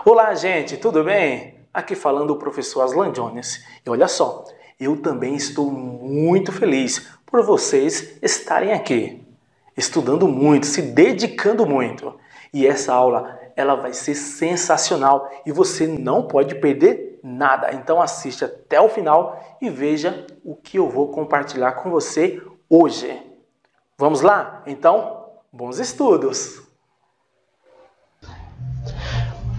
Olá, gente, tudo bem? Aqui falando o professor Aslan Jones. E olha só, eu também estou muito feliz por vocês estarem aqui, estudando muito, se dedicando muito. E essa aula, ela vai ser sensacional e você não pode perder nada. Então assiste até o final e veja o que eu vou compartilhar com você hoje. Vamos lá? Então, bons estudos!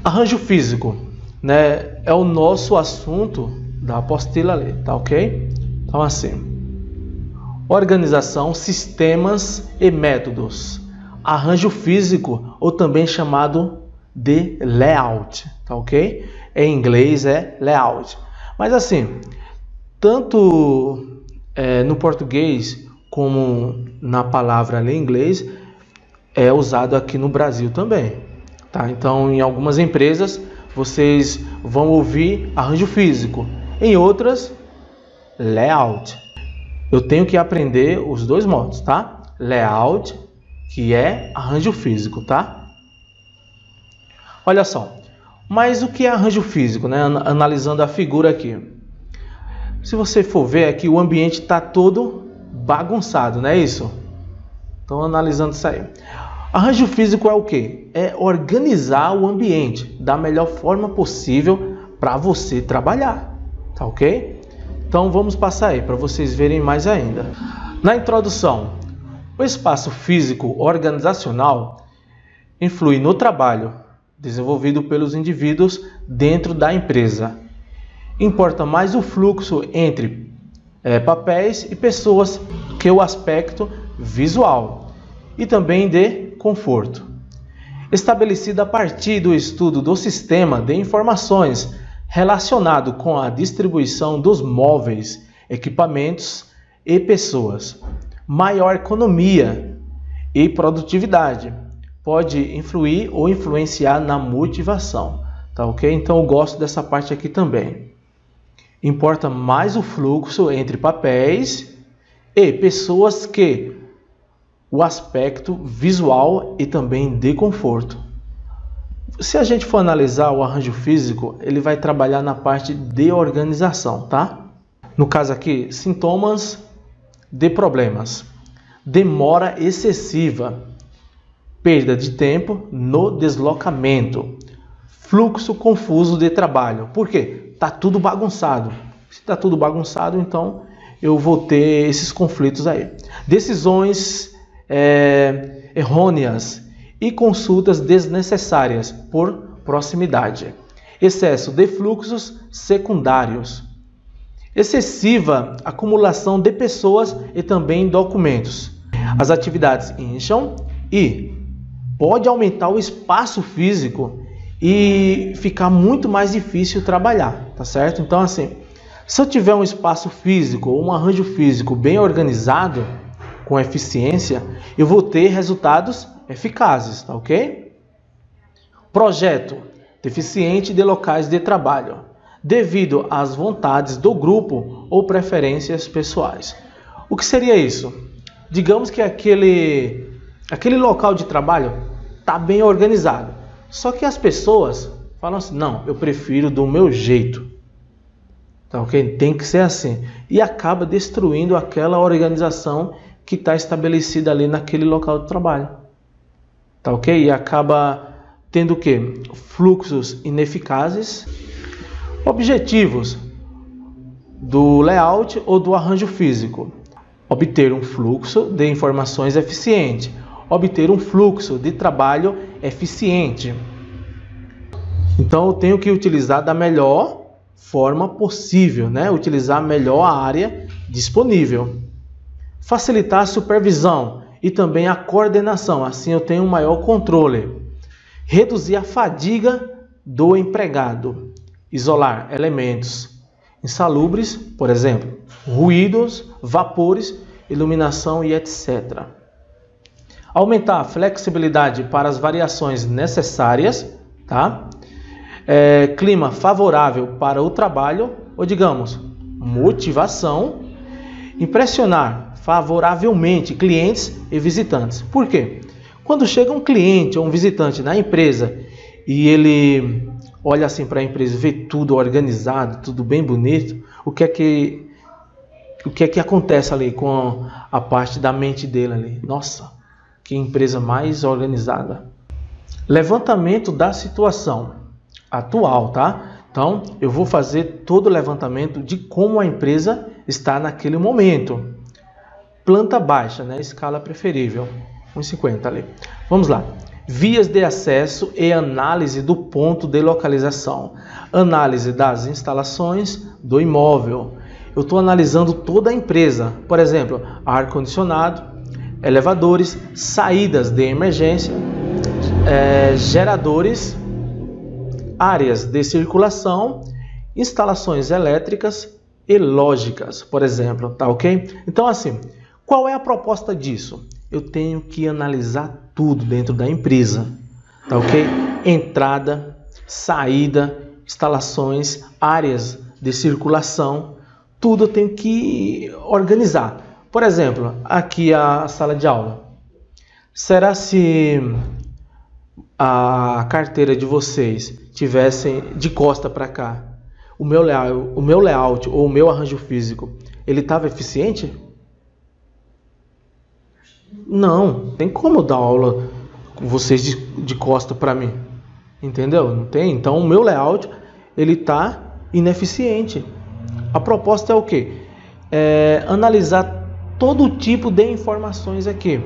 Arranjo físico, né, é o nosso assunto da apostila ali, tá ok? Então assim, organização, sistemas e métodos. Arranjo físico, ou também chamado de layout, tá ok? Em inglês é layout. Mas assim, tanto no português como na palavra ali em inglês, é usado aqui no Brasil também. Tá? Então, em algumas empresas, vocês vão ouvir arranjo físico. Em outras, layout. Eu tenho que aprender os dois modos, tá? Layout, que é arranjo físico, tá? Olha só. Mas o que é arranjo físico, né? Analisando a figura aqui. Se você for ver aqui, o ambiente está todo bagunçado, não é isso? Então, analisando isso aí. Arranjo físico é o quê? É organizar o ambiente da melhor forma possível para você trabalhar, tá ok? Então vamos passar aí para vocês verem mais ainda. Na introdução, o espaço físico organizacional influi no trabalho desenvolvido pelos indivíduos dentro da empresa. Importa mais o fluxo entre papéis e pessoas que o aspecto visual e também de conforto. Estabelecida a partir do estudo do sistema de informações relacionado com a distribuição dos móveis, equipamentos e pessoas. Maior economia e produtividade pode influir ou influenciar na motivação, tá ok? Então eu gosto dessa parte aqui também. Importa mais o fluxo entre papéis e pessoas que o aspecto visual e também de conforto. Se a gente for analisar o arranjo físico, ele vai trabalhar na parte de organização, tá? No caso aqui, sintomas de problemas. Demora excessiva, perda de tempo no deslocamento, fluxo confuso de trabalho. Por quê? Tá tudo bagunçado. Se tá tudo bagunçado, então eu vou ter esses conflitos aí. Decisões errôneas e consultas desnecessárias por proximidade, excesso de fluxos secundários, excessiva acumulação de pessoas e também documentos. As atividades incham e pode aumentar o espaço físico e ficar muito mais difícil trabalhar, tá certo? Então assim, se eu tiver um espaço físico ou um arranjo físico bem organizado, com eficiência, eu vou ter resultados eficazes, tá ok? Projeto deficiente de locais de trabalho, devido às vontades do grupo ou preferências pessoais. O que seria isso? Digamos que aquele local de trabalho está bem organizado, só que as pessoas falam assim, não, eu prefiro do meu jeito, tá ok? Tem que ser assim, e acaba destruindo aquela organização que está estabelecida ali naquele local de trabalho, tá ok? E acaba tendo o quê? Fluxos ineficazes. Objetivos do layout ou do arranjo físico: obter um fluxo de informações eficiente, obter um fluxo de trabalho eficiente. Então eu tenho que utilizar da melhor forma possível, né? Utilizar melhor a área disponível. Facilitar a supervisão e também a coordenação, assim eu tenho um maior controle. Reduzir a fadiga do empregado. Isolar elementos insalubres, por exemplo, ruídos, vapores, iluminação e etc. Aumentar a flexibilidade para as variações necessárias, tá? Clima favorável para o trabalho, ou digamos, motivação. Impressionar favoravelmente clientes e visitantes. Por quê? Quando chega um cliente ou um visitante na empresa e ele olha assim para a empresa, vê tudo organizado, tudo bem bonito, o que é que acontece ali com a parte da mente dele ali? Nossa, que empresa mais organizada. Levantamento da situação atual, tá? Então, eu vou fazer todo o levantamento de como a empresa está naquele momento. Planta baixa, né? Escala preferível, 1,50 ali. Vamos lá. Vias de acesso e análise do ponto de localização. Análise das instalações do imóvel. Eu estou analisando toda a empresa. Por exemplo, ar-condicionado, elevadores, saídas de emergência, geradores, áreas de circulação, instalações elétricas e lógicas, por exemplo, tá ok? Então assim, qual é a proposta disso? Eu tenho que analisar tudo dentro da empresa, tá ok? Entrada, saída, instalações, áreas de circulação, tudo eu tenho que organizar. Por exemplo, aqui a sala de aula. Será se a carteira de vocês tivessem de costa para cá, o meu layout ou o meu arranjo físico, ele estava eficiente? Não, tem como dar aula com vocês de costa para mim, entendeu? Não tem. Então o meu layout ele está ineficiente. A proposta é o quê? Analisar todo tipo de informações aqui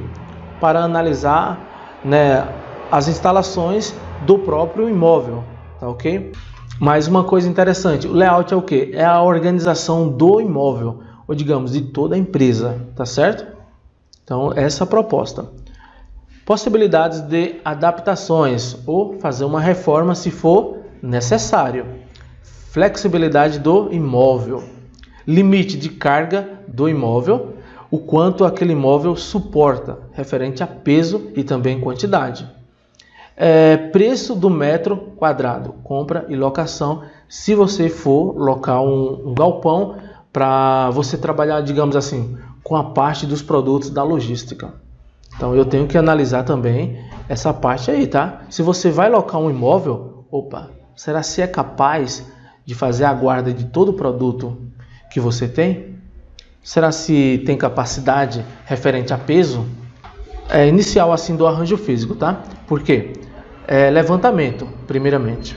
para analisar, né, as instalações do próprio imóvel, tá ok? Mais uma coisa interessante, o layout é o quê? É a organização do imóvel, ou digamos, de toda a empresa, tá certo? Então, essa é a proposta. Possibilidades de adaptações, ou fazer uma reforma se for necessário. Flexibilidade do imóvel. Limite de carga do imóvel, o quanto aquele imóvel suporta, referente a peso e também quantidade. Preço do metro quadrado, compra e locação, se você for locar um galpão para você trabalhar, digamos assim, com a parte dos produtos da logística. Então eu tenho que analisar também essa parte aí, tá? Se você vai locar um imóvel, será se é capaz de fazer a guarda de todo o produto que você tem? Será se tem capacidade referente a peso? Inicial assim do arranjo físico, tá? Por quê? Levantamento, primeiramente.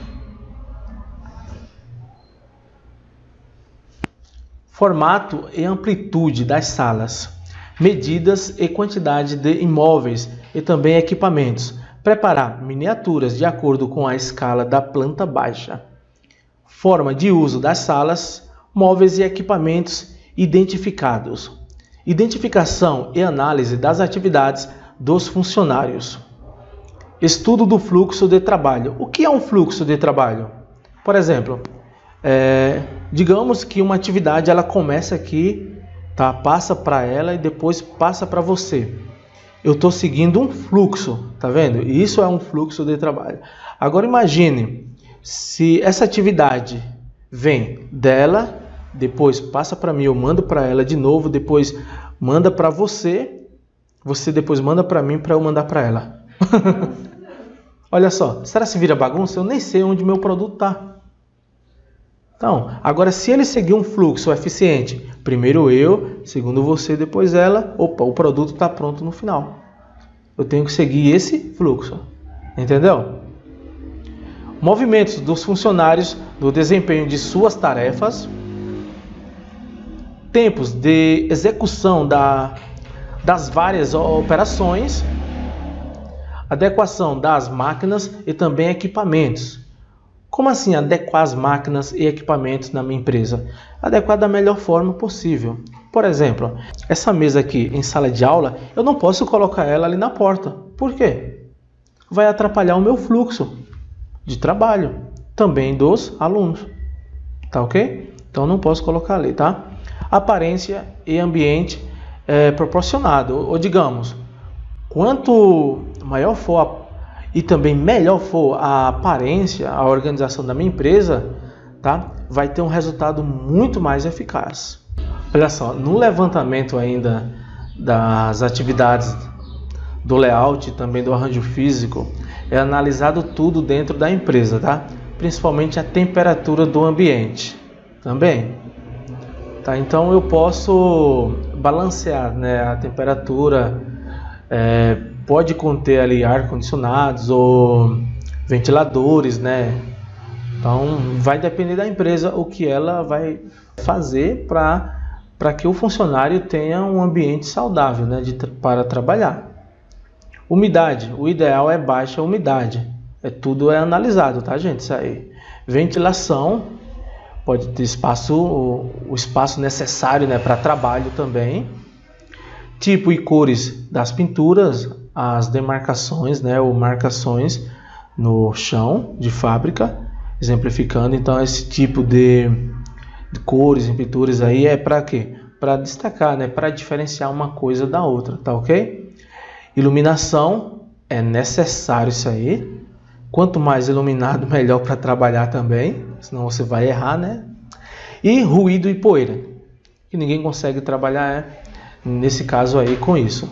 Formato e amplitude das salas. Medidas e quantidade de imóveis e também equipamentos. Preparar miniaturas de acordo com a escala da planta baixa. Forma de uso das salas, móveis e equipamentos identificados. Identificação e análise das atividades dos funcionários. Estudo do fluxo de trabalho. O que é um fluxo de trabalho? Por exemplo, digamos que uma atividade ela começa aqui, tá? Passa para ela e depois passa para você. Eu estou seguindo um fluxo, tá vendo? Isso é um fluxo de trabalho. Agora imagine se essa atividade vem dela, depois passa para mim, eu mando para ela de novo, depois manda para você, você depois manda para mim para eu mandar para ela. Olha só, será que vira bagunça? Eu nem sei onde meu produto está. Então, agora se ele seguir um fluxo eficiente, primeiro eu, segundo você, depois ela, o produto está pronto no final. Eu tenho que seguir esse fluxo, entendeu? Movimentos dos funcionários no desempenho de suas tarefas, tempos de execução das várias operações, adequação das máquinas e também equipamentos. Como assim adequar as máquinas e equipamentos na minha empresa? Adequar da melhor forma possível. Por exemplo, essa mesa aqui em sala de aula, eu não posso colocar ela ali na porta. Por quê? Vai atrapalhar o meu fluxo de trabalho, também dos alunos. Tá ok? Então não posso colocar ali, tá? Aparência e ambiente proporcionado. Ou digamos, quanto maior for e também melhor for a aparência, a organização da minha empresa, tá? Vai ter um resultado muito mais eficaz. Olha só, no levantamento ainda das atividades do layout e também do arranjo físico, é analisado tudo dentro da empresa, tá? principalmente a temperatura do ambiente também. Tá? Então eu posso balancear, né, a temperatura, pode conter ali ar-condicionados ou ventiladores, né? Então vai depender da empresa o que ela vai fazer para que o funcionário tenha um ambiente saudável, né, para trabalhar. Umidade, o ideal é baixa umidade. Tudo é analisado, tá, gente? Isso aí. Ventilação, pode ter espaço, o espaço necessário, né, para trabalho também. Tipo e cores das pinturas, as demarcações, né, ou marcações no chão de fábrica, exemplificando. Então esse tipo de cores e pinturas aí é para quê? Para destacar, né, para diferenciar uma coisa da outra, tá ok? Iluminação, é necessário isso aí. Quanto mais iluminado, melhor para trabalhar também, senão você vai errar, né? E ruído e poeira, que ninguém consegue trabalhar nesse caso aí com isso.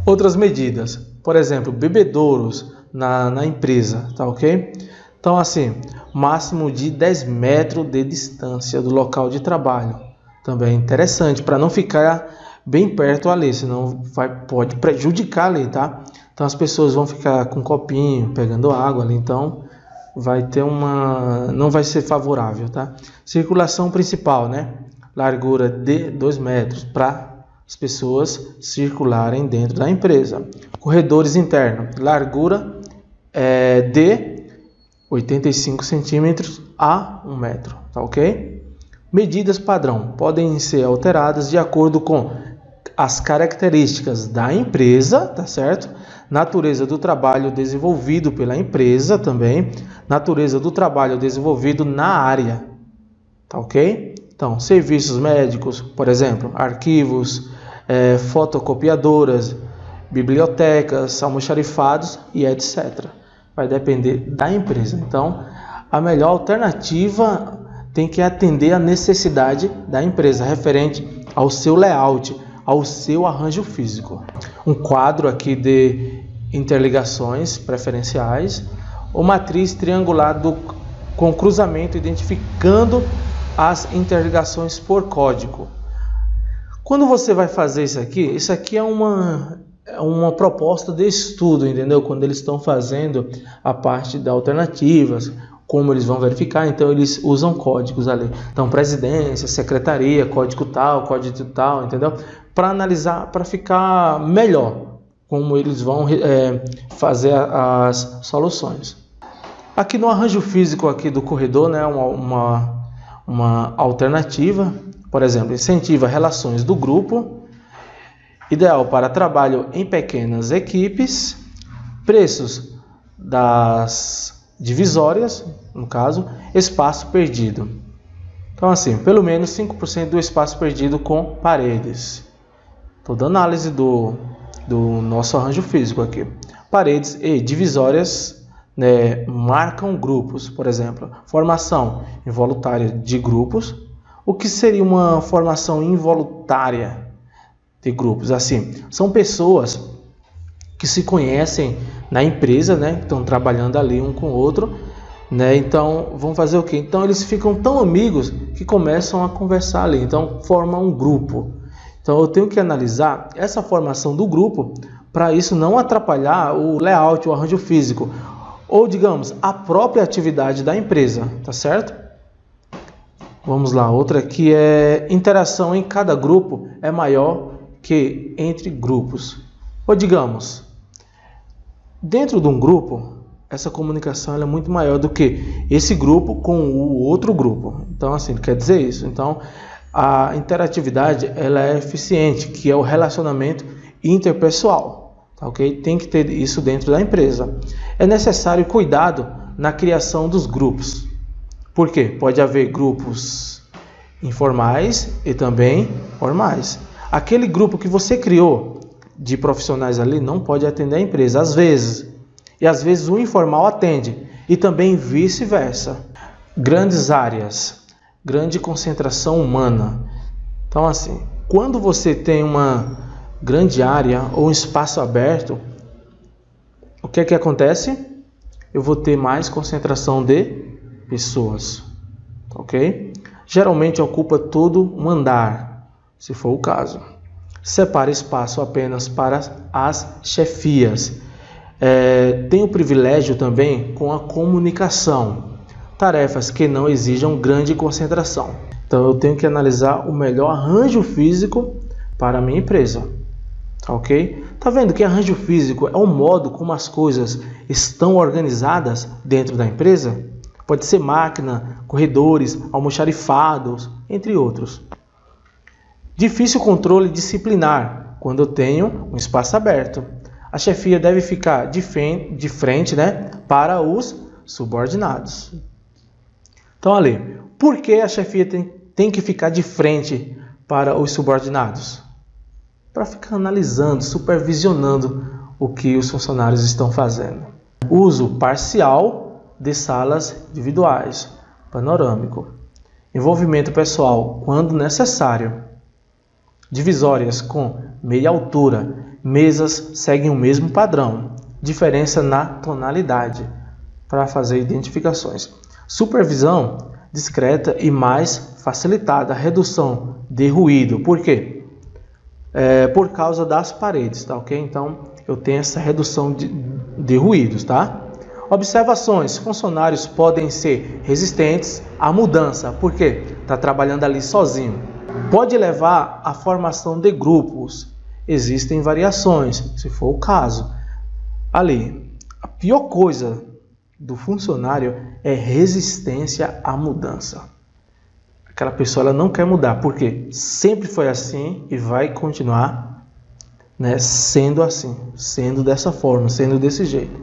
Outras medidas, por exemplo, bebedouros na empresa, tá ok? Então assim, máximo de 10 metros de distância do local de trabalho. Também é interessante, para não ficar bem perto ali, senão pode prejudicar ali, tá? Então as pessoas vão ficar com um copinho, pegando água ali, então não vai ser favorável, tá? Circulação principal, né? Largura de 2 metros para as pessoas circularem dentro da empresa. Corredores internos, largura de 85 centímetros a 1 metro, tá ok? Medidas padrão podem ser alteradas de acordo com as características da empresa, tá certo? Natureza do trabalho desenvolvido pela empresa também, natureza do trabalho desenvolvido na área, tá ok? Então, serviços médicos, por exemplo, arquivos, fotocopiadoras, bibliotecas, almoxarifados e etc. Vai depender da empresa. Então, a melhor alternativa tem que atender a necessidade da empresa, referente ao seu layout, ao seu arranjo físico. Um quadro aqui de interligações preferenciais, ou matriz triangular com cruzamento identificando as interligações por código. Quando você vai fazer isso aqui é uma proposta de estudo, entendeu? Quando eles estão fazendo a parte de alternativas, como eles vão verificar, então eles usam códigos ali. Então, presidência, secretaria, código tal, entendeu? Para analisar, para ficar melhor como eles vão fazer as soluções. Aqui no arranjo físico aqui do corredor, né, uma alternativa, por exemplo, incentiva relações do grupo, ideal para trabalho em pequenas equipes, preços das divisórias, no caso, espaço perdido. Então assim, pelo menos 5% do espaço perdido com paredes. Toda análise do nosso arranjo físico aqui. Paredes e divisórias, né, marcam grupos, por exemplo, formação involuntária de grupos. O que seria uma formação involuntária de grupos? Assim, são pessoas que se conhecem na empresa, né, que estão trabalhando ali um com o outro, né, então vão fazer o quê? Então eles ficam tão amigos que começam a conversar ali, então formam um grupo. Então eu tenho que analisar essa formação do grupo para isso não atrapalhar o layout, o arranjo físico, ou digamos, a própria atividade da empresa, tá certo? Vamos lá, outra que é interação em cada grupo é maior que entre grupos. Ou digamos, dentro de um grupo, essa comunicação ela é muito maior do que esse grupo com o outro grupo. Então assim, quer dizer isso. Então a interatividade ela é eficiente, que é o relacionamento interpessoal, tá ok? Tem que ter isso dentro da empresa. É necessário cuidado na criação dos grupos. Por quê? Pode haver grupos informais e também formais. Aquele grupo que você criou de profissionais ali não pode atender a empresa, às vezes. E às vezes o informal atende. E também vice-versa. Grandes áreas, grande concentração humana. Então assim, quando você tem uma grande área ou um espaço aberto, o que é que acontece? Eu vou ter mais concentração de pessoas, ok? Geralmente ocupa todo um andar, se for o caso. Separa espaço apenas para as chefias. Tem o privilégio também com a comunicação, tarefas que não exijam grande concentração. Então eu tenho que analisar o melhor arranjo físico para a minha empresa, ok? Tá vendo que arranjo físico é o modo como as coisas estão organizadas dentro da empresa? Pode ser máquina, corredores, almoxarifados, entre outros. Difícil controle disciplinar, quando eu tenho um espaço aberto. A chefia deve ficar de frente, né, para os subordinados. Então, ali, por que a chefia tem que ficar de frente para os subordinados? Para ficar analisando, supervisionando o que os funcionários estão fazendo. Uso parcial de salas individuais, panorâmico. Envolvimento pessoal, quando necessário. Divisórias com meia altura. Mesas seguem o mesmo padrão. Diferença na tonalidade, para fazer identificações. Supervisão discreta e mais facilitada. Redução de ruído. Por quê? Por causa das paredes, tá ok? Então, eu tenho essa redução de ruídos, tá? Observações. Funcionários podem ser resistentes à mudança. Por quê? Está trabalhando ali sozinho. Pode levar à formação de grupos. Existem variações, se for o caso. Ali, a pior coisa do funcionário é resistência à mudança. Aquela pessoa ela não quer mudar, porque sempre foi assim e vai continuar, né, sendo assim, sendo dessa forma, sendo desse jeito.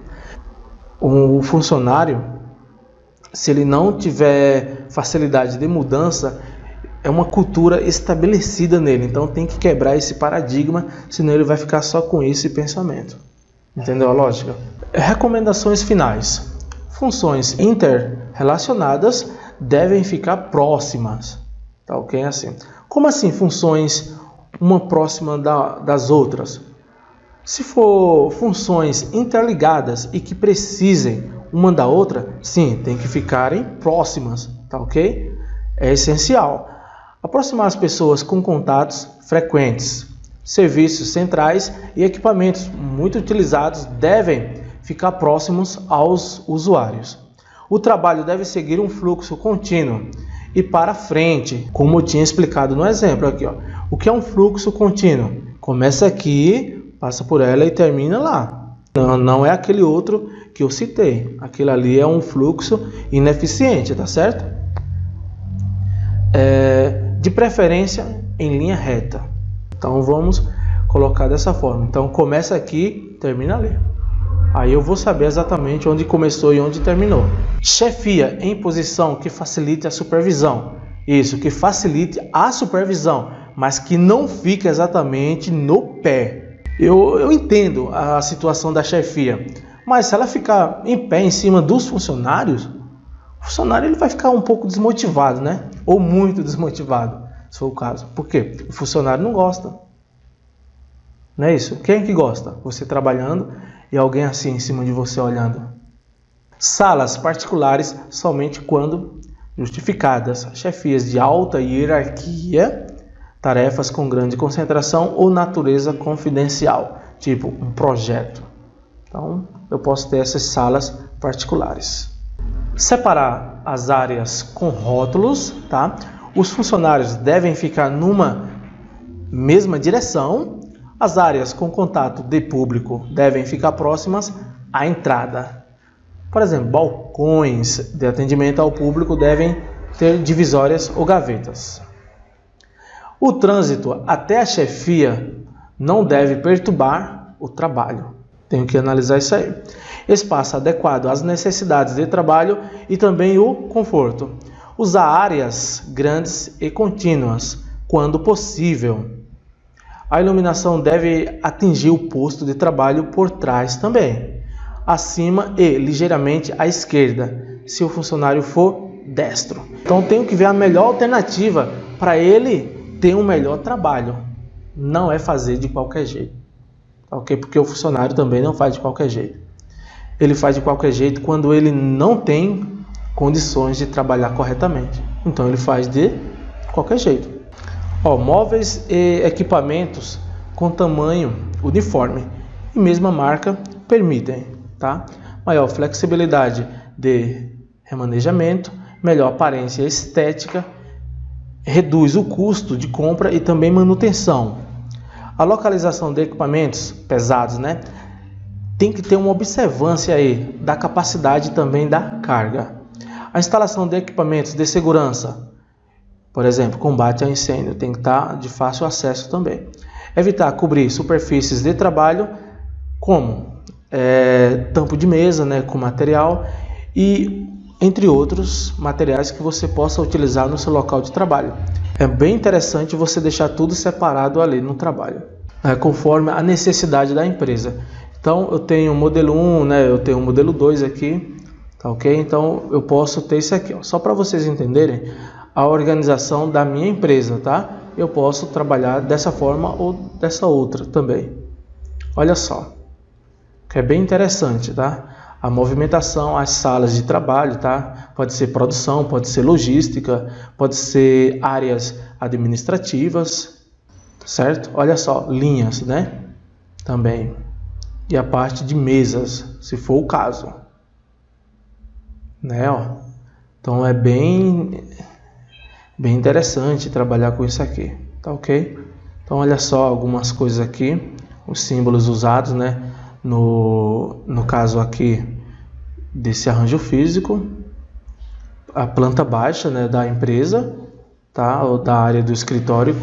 O funcionário, se ele não tiver facilidade de mudança, é uma cultura estabelecida nele. Então tem que quebrar esse paradigma, senão ele vai ficar só com esse pensamento. Entendeu a lógica? Recomendações finais. Funções interrelacionadas devem ficar próximas. Tá ok? Assim. Como assim funções uma próxima das outras? Se for funções interligadas e que precisem uma da outra, sim, tem que ficarem próximas. Tá ok? É essencial. Aproximar as pessoas com contatos frequentes. Serviços centrais e equipamentos muito utilizados devem ficar próximos aos usuários. O trabalho deve seguir um fluxo contínuo e para frente, como eu tinha explicado no exemplo aqui, ó. O que é um fluxo contínuo? Começa aqui, passa por ela e termina lá. Não é aquele outro que eu citei. Aquilo ali é um fluxo ineficiente, tá certo? De preferência em linha reta. Então vamos colocar dessa forma. Então começa aqui, termina ali. Aí eu vou saber exatamente onde começou e onde terminou. Chefia em posição que facilite a supervisão. Isso, que facilite a supervisão, mas que não fique exatamente no pé. Eu entendo a situação da chefia, mas se ela ficar em pé em cima dos funcionários, o funcionário ele vai ficar um pouco desmotivado, né? Ou muito desmotivado, se for o caso. Por quê? O funcionário não gosta. Não é isso? Quem é que gosta? Você trabalhando e alguém assim em cima de você olhando. Salas particulares somente quando justificadas. Chefias de alta hierarquia, tarefas com grande concentração ou natureza confidencial, tipo um projeto. Então, eu posso ter essas salas particulares. Separar as áreas com rótulos, tá? Os funcionários devem ficar numa mesma direção. As áreas com contato de público devem ficar próximas à entrada. Por exemplo, balcões de atendimento ao público devem ter divisórias ou gavetas. O trânsito até a chefia não deve perturbar o trabalho. Tenho que analisar isso aí. Espaço adequado às necessidades de trabalho e também o conforto. Usar áreas grandes e contínuas, quando possível. A iluminação deve atingir o posto de trabalho por trás também, acima e ligeiramente à esquerda, se o funcionário for destro. Então tenho que ver a melhor alternativa para ele ter um melhor trabalho. Não é fazer de qualquer jeito, ok? Porque o funcionário também não faz de qualquer jeito. Ele faz de qualquer jeito quando ele não tem condições de trabalhar corretamente. Então ele faz de qualquer jeito. Ó, móveis e equipamentos com tamanho uniforme e mesma marca permitem, tá? Maior flexibilidade de remanejamento, melhor aparência estética, reduz o custo de compra e também manutenção. A localização de equipamentos pesados, né? Tem que ter uma observância aí da capacidade também da carga. A instalação de equipamentos de segurança, por exemplo, combate a incêndio, tem que estar de fácil acesso também. Evitar cobrir superfícies de trabalho, como tampo de mesa, né, com material e entre outros materiais que você possa utilizar no seu local de trabalho. É bem interessante você deixar tudo separado ali no trabalho, conforme a necessidade da empresa. Então eu tenho o modelo 1, né, eu tenho o modelo 2 aqui, tá ok? Então eu posso ter isso aqui, ó. Só para vocês entenderem a organização da minha empresa, tá? Eu posso trabalhar dessa forma ou dessa outra também. Olha só, que é bem interessante, tá? A movimentação, as salas de trabalho, tá? Pode ser produção, pode ser logística, pode ser áreas administrativas, certo? Olha só, linhas, né? Também. E a parte de mesas, se for o caso, né? Ó. Então é bem interessante trabalhar com isso aqui, tá ok? Então olha só algumas coisas aqui, os símbolos usados, né? No caso aqui desse arranjo físico, a planta baixa, né, da empresa, tá? Ou da área do escritório,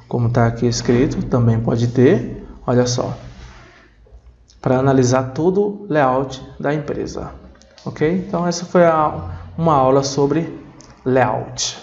como está aqui escrito, também pode ter, olha só, para analisar todo o layout da empresa, ok? Então essa foi uma aula sobre layout.